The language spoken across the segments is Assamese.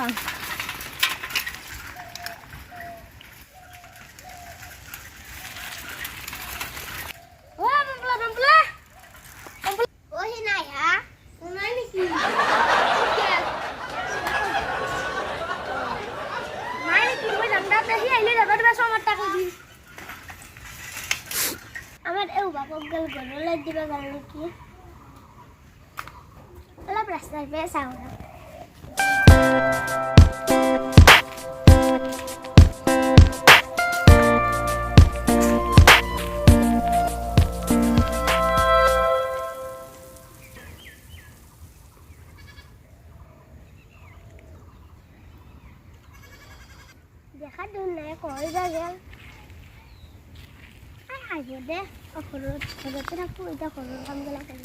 পাম আমার এই বাপক গেল গরলে দিবা গেল নাকি অলপ রাস্তার পে চাও না দেখা দূর নাই কইবা গেল আইব দে ঘৰতে থাকো এতিয়া ঘৰৰ কামবিলাক কৰি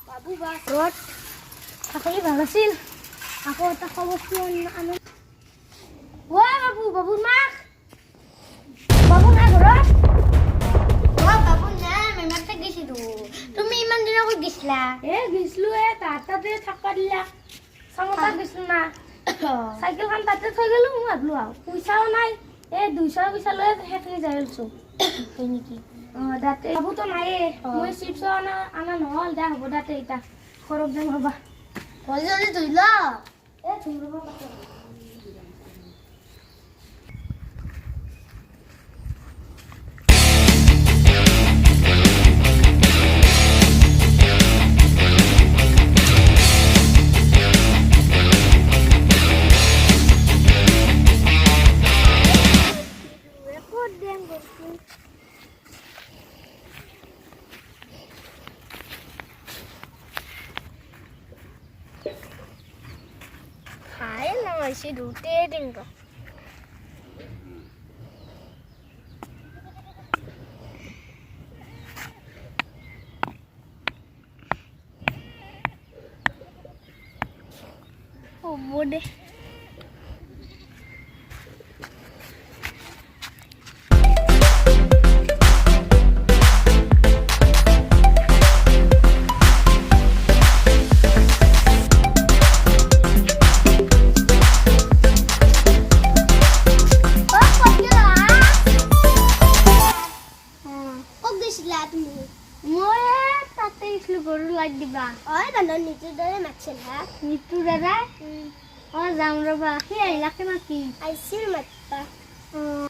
বাবু বা ঘৰত থাকি ভাল আছিল আকৌ এটা খবৰ আনো বাবুৰ মাক বাবু নাই ঘৰত বাবু নাই মেমাতে গৈছিলো তুমি ইমান দিন আগত গৈছিলা গৈছিলো তাতে থাকবা দিলা চাঙতা গৈছিলো না চাইকেলখন তাতে থৈ গেলো মই ভাবলো আৰু পইচাও নাই 200 পইচা লৈ সেইখিনি যাই আছো হয় নেকি দাতে বাবুতো নাইয়ে মই চিপছ আনা নহল দা হ'ব দাতে এটা খৰক যাম ৰবা জলদি ধুইল ধুম ৰবা Masih dute dingko. Oh bodoh. Itu dada, jam berapa? Iya, laki mati. Aisyah mati.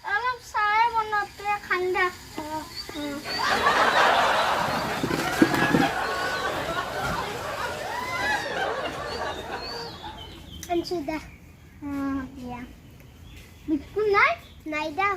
Alam saya mau nonton kanda. Kan sudah. Ya. Bikin naik? Naik dah.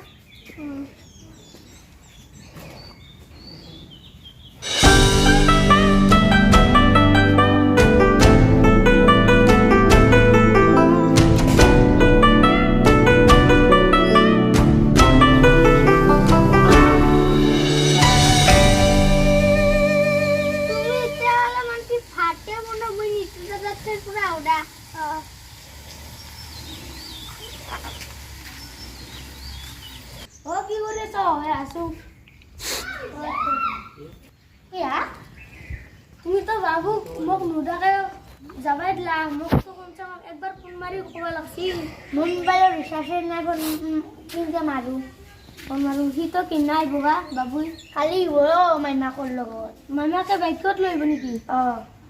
তুমি তো বাবু মোক নুদাকে যাবাই দিলা মোক তো কমসে কম একবার ফোন মারি কবা লাগছিল মোবাইলৰ ৰিচাৰ্জ নাই কিনকে মাৰো ফোন মাৰো সি তো কিনাই বগা বাবু কালি মাইনাকৰ লগত মাইনাকে বাইকত লইব নেকি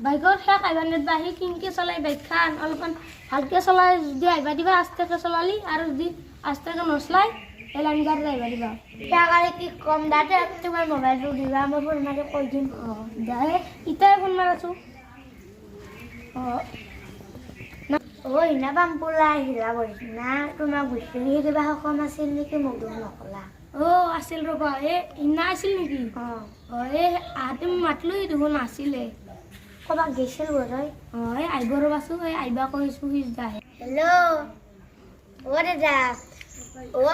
বাইকত হে কাইবানেত বাহি কিনকে চলাই বাইকখান অলপমান ভালকে চলাই যদি আইবা দিবা আস্তেকে চলালি আৰু যদি আস্তেকে নচলাই এলান গাড়ি যাইবা দিবা টাকারে কি কম দাতে তোমার মোবাইলটো দিবা মই ফোন মারি কই দিম দাই ইতাই ফোন মারাছো ওই না বামপুলা হিলা বইছ না তোমাক বুঝলি দিবা কম আছিল নেকি মোক দুখ নকলা আছিল ৰবা ইনা আছিল নেকি আতে মাতলো দেখোন আছিলে কবা গেছিল বৰই আইব ৰবাছো আইবা কৈছো সি যায় হেল্ল' দাদা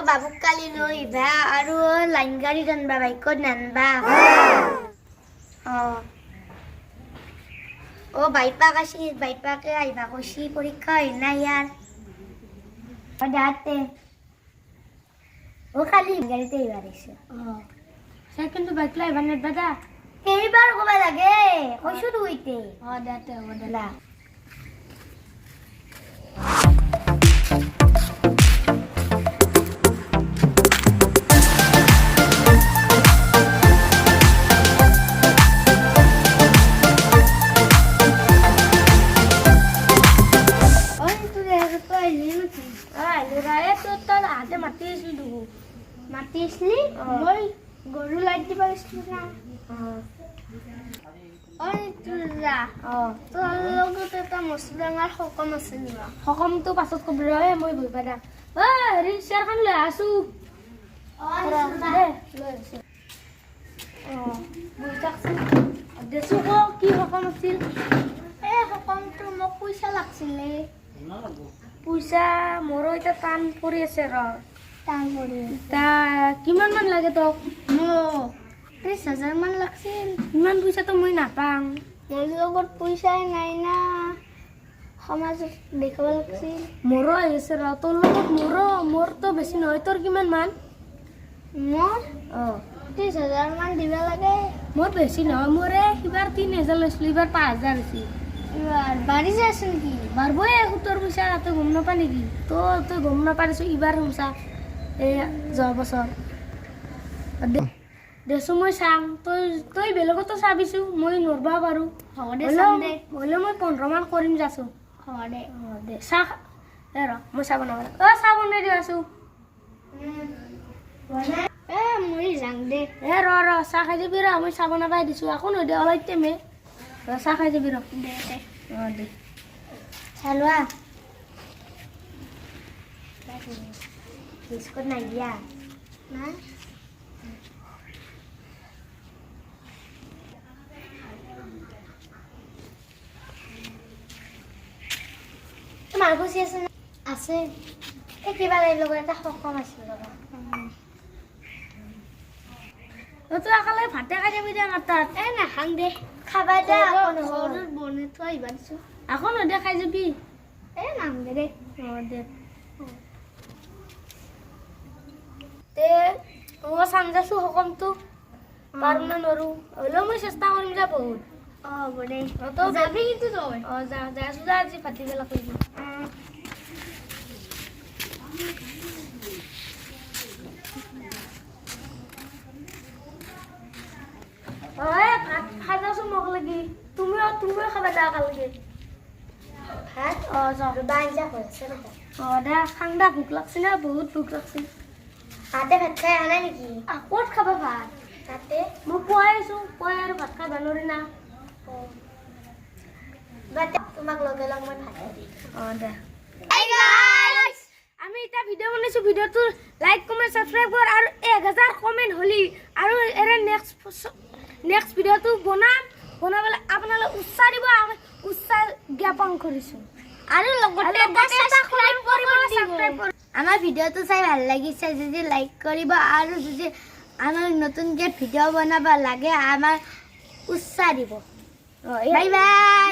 বাবু কালি লইবা আৰু লাইন গাড়ী জানবা বাইকত নানবা বাইপাক আসি বাইপাকে আইবা কইছি পরীক্ষা হয় না ইয়ার দাঁতে খালি গাড়িতে এবার এসে সে কিন্তু বাইক লাই বানের দাদা এইবার কবা লাগে কইছো দুইতে দাঁতে দাদা মাতি আছিলি মই গৰু লাইট দিব গৈছিলোঁ না তোৰা তোৰ লগত এটা মস্ত ডাঙৰ সকাম আছিল না সকামটো পাছত ক'ব ৰ মই ভয় পাই হেৰি চেয়াৰখন লৈ আছো দেছো ক কি সকাম আছিল এই সকামটো মোক পইচা লাগছিলে পইচা মোৰো এতিয়া টান পৰি আছে ৰ টান পৰি তা কিমান মান লাগে তোক মোক 30,000 মান লাগছিল ইমান পইচাটো মই নাপাং মোৰ লগত পইচাই নাই না সমাজত দেখাব লাগছিল মোৰো আহিছে ৰ তোৰ লগত মোৰতো বেছি নহয় তোৰ কিমান মান মোৰ 30,000 মান দিব লাগে মোৰ বেছি নহয় মোৰ এইবাৰ 3,000 লৈছিলোঁ এইবাৰ 5,000 হৈছে এইবাৰ বাঢ়ি যায় আছে নেকি বাঢ়বই সুতৰ পইচা তই গম নাপা নেকি তই গম নাপাৰিছোঁ এইবাৰ শুনছা এই যোৱা বছৰ দেছো মই চাম তই বেলেগতো চাবিছোঁ মই নৰবা পাৰোঁ হ'লে মই 15 মান কৰিম যাছোঁ দে চাহ ৰ মই চাহ বনাব চাহ বনাই দি আছোঁ মই যাং দে ৰ চাহ খাই যাবি ৰ মই চাহ বনাবাই দিছোঁ আকৌ নহয় দে অলপ টাইমে চাহ খাই যাবি ৰ দে চাহ লোৱা বিস্কুট নাই দিয়া না তোমাৰ খুচি আছে আছে এই কিবা লগত এটা সকাম আছিল ৰবা তই একেলগে ভাতে খাই যাবি দে মাতাত নাখাং দে খাবা দে ঘৰত বনাই থৈ আহিবা দিছোঁ আকৌ নদে খাই যাবি নাম দে দে তে মই চাম যাছোঁ সকামটো পাৰোঁ না নোৱাৰোঁ হ'লেও মই চেষ্টা কৰিম যা বহুত হ'ব দে তই যাবি কিন্তু তই যাইছোঁ যা আজি ভাটিবেলা কৰিবি ভাত খাই যাওঁচোন মোক লাগি তুমিও খাবা দা একেলগে ভাত আঞ্জা হৈ আছে দে খাং দা ভোক লাগছে না বহুত ভোক লাগছে তাতে ভাত খাই অহা নাই নেকি ক'ত খাবা ভাত তাতে মই পুৱাই আছোঁ পুৱাই আৰু ভাত খাই বানৰি না তোমাক লগে লগ মই ভাত দে আমি এটা ভিডিঅ' বনাইছোঁ ভিডিঅ'টো লাইক কমেণ্ট ছাবস্ক্ৰাইব কৰ আৰু 1000 কমেণ্ট হ'লি আৰু এৰে নেক্সট ভিডিঅ'টো বনাবলৈ আপোনালোক উৎসাহ দিব আমি উৎসাহ জ্ঞাপন কৰিছোঁ আৰু লগতে আমাৰ ভিডিঅ'টো চাই ভাল লাগিছে যদি লাইক কৰিব আৰু যদি আমাৰ নতুনকৈ ভিডিঅ' বনাব লাগে আমাৰ উৎসাহ দিব বাই বাই